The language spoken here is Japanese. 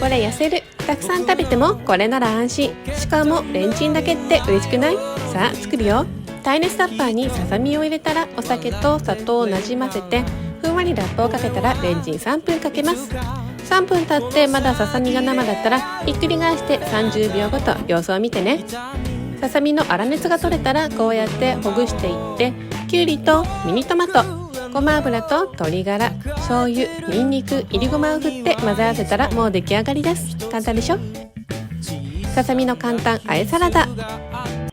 これ痩せる。たくさん食べてもこれなら安心。しかもレンチンだけって嬉しくない？さあ作るよ。耐熱タッパーにささみを入れたら、お酒と砂糖をなじませて、ふんわりラップをかけたらレンチン3分かけます。3分経ってまだささみが生だったら、ひっくり返して30秒ごと様子を見てね。ささみの粗熱が取れたら、こうやってほぐしていって、きゅうりとミニトマト、ごま油と鶏ガラ、醤油、にんにく、いりごまを振って混ぜ合わせたらもう出来上がりです。簡単でしょ？ささみの簡単あえサラダ。